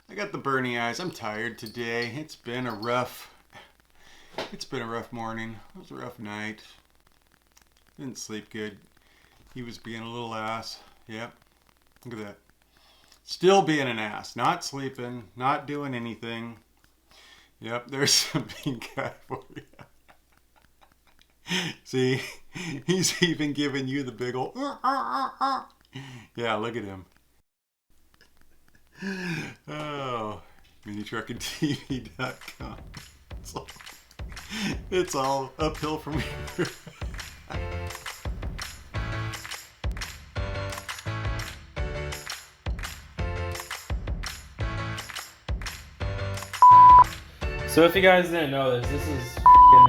I got the burny eyes. I'm tired today. It's been a rough morning. It was a rough night. Didn't sleep good. He was being a little ass. Yep. Look at that. Still being an ass. Not sleeping. Not doing anything. Yep, there's some pink guy for you. See, he's even giving you the big ol' yeah, look at him. Oh, minitruckinTV.com. It's all uphill from here. So if you guys didn't know this is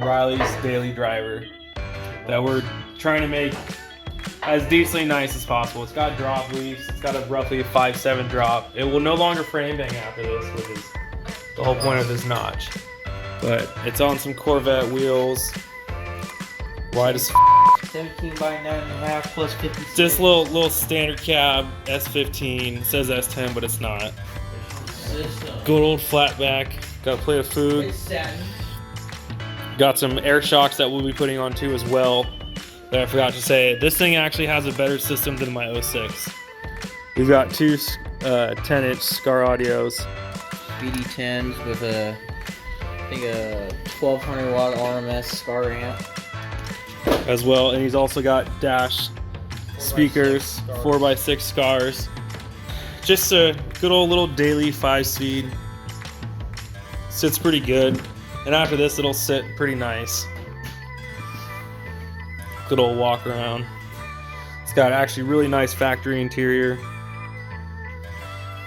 Riley's daily driver that we're trying to make as decently nice as possible. It's got drop leaves. It's got a roughly 5.7 drop. It will no longer frame bang after this, which is the whole point of this notch. But it's on some Corvette wheels. Wide as 17 by 9.5 plus 50. just little standard cab S-15. It says S-10, but it's not. Good old flat back. Got a plate of food. Got some air shocks that we'll be putting on too as well. That I forgot to say. This thing actually has a better system than my 06. We've got two 10-inch Scar Audios. BD10s with I think a 1200 watt RMS Scar amp. As well, and he's also got dash speakers, 4x6 Scars. Just a good old little daily 5-speed. Sits pretty good, and after this it'll sit pretty nice. Good old walk around. It's got actually really nice factory interior.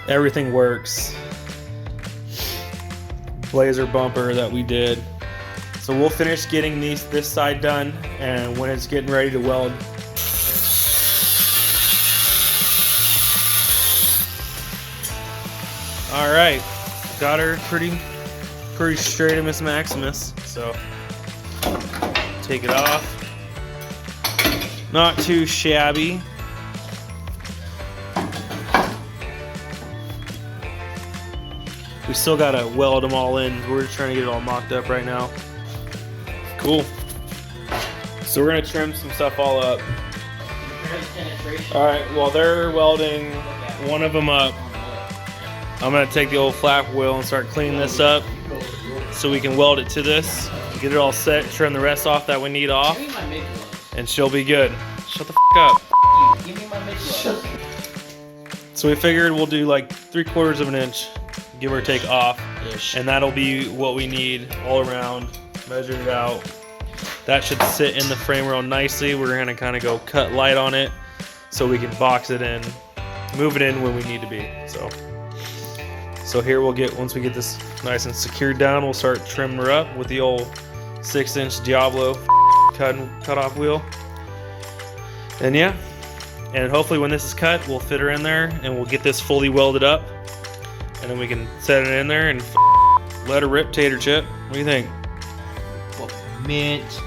Everything works. Blazer bumper that we did. So we'll finish getting this side done, and when it's getting ready to weld, all right, got her pretty straight in Miss Maximus. So take it off. Not too shabby. We still gotta weld them all in. We're just trying to get it all mocked up right now. Cool. So we're gonna trim some stuff all up. All right, while they're welding one of them up, I'm gonna take the old flap wheel and start cleaning this up so we can weld it to this, get it all set, trim the rest off that we need off, and she'll be good. Shut the f up. So we figured we'll do like 3/4 of an inch, give or take off, and that'll be what we need all around. Measure it out. That should sit in the frame real nicely. We're gonna kind of go cut light on it so we can box it in, move it in when we need to be. So here once we get this nice and secured down, we'll start trimming her up with the old 6-inch Diablo cut off wheel. And yeah, and hopefully when this is cut, we'll fit her in there and we'll get this fully welded up, and then we can set it in there and let her rip, tater chip. What do you think? Mint.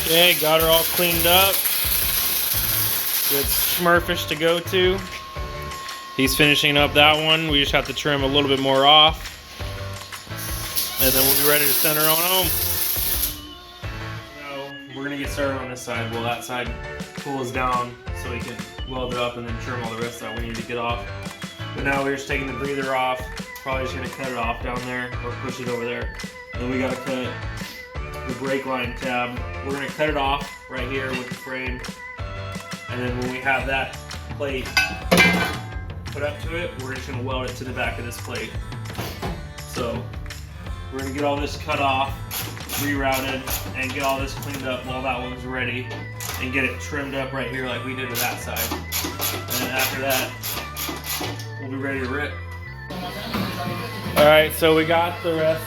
Okay, got her all cleaned up. Good Smurfish to go to. He's finishing up that one. We just have to trim a little bit more off, and then we'll be ready to send her on home. So we're gonna get started on this side. Well, that side pulls down so we can weld it up and then trim all the rest that we need to get off. But now we're just taking the breather off. Probably just gonna cut it off down there or push it over there. Then we gotta cut the brake line tab. We're gonna cut it off right here with the frame. And then when we have that plate put up to it, we're just gonna weld it to the back of this plate. So we're gonna get all this cut off, rerouted, and get all this cleaned up while that one's ready, and get it trimmed up right here like we did with that side. And then after that, we'll be ready to rip. All right, so we got the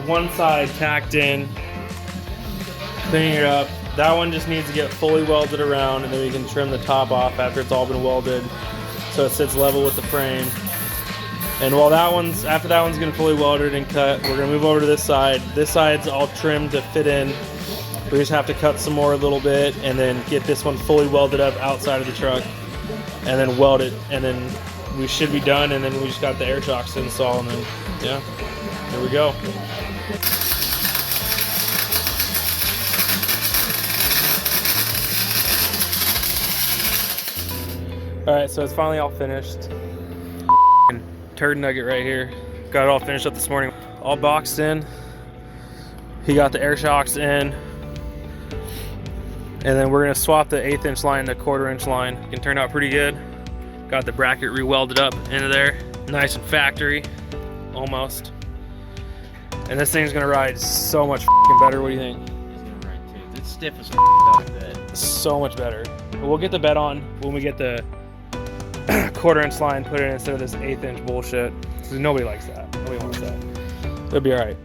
one side tacked in. cleaning it up. That one just needs to get fully welded around, and then we can trim the top off after it's all been welded, so it sits level with the frame. And while after that one's getting fully welded and cut, we're gonna move over to this side. This side's all trimmed to fit in. We just have to cut some more a little bit, and then get this one fully welded up outside of the truck, and then weld it, and then we should be done. And then we just got the air shocks to install, and then yeah, here we go. Alright, so it's finally all finished. Turd nugget right here. Got it all finished up this morning. All boxed in. He got the air shocks in. And then we're gonna swap the 1/8 inch line to 1/4 inch line. It can turn out pretty good. Got the bracket re-welded up into there. Nice and factory, almost. And this thing's gonna ride so much better. What do you think? It's gonna ride too. It's stiff as dog bed. So much better. We'll get the bed on when we get the 1/4 inch line put in instead of this 1/8 inch bullshit. Nobody likes that. Nobody wants that. It'll be all right.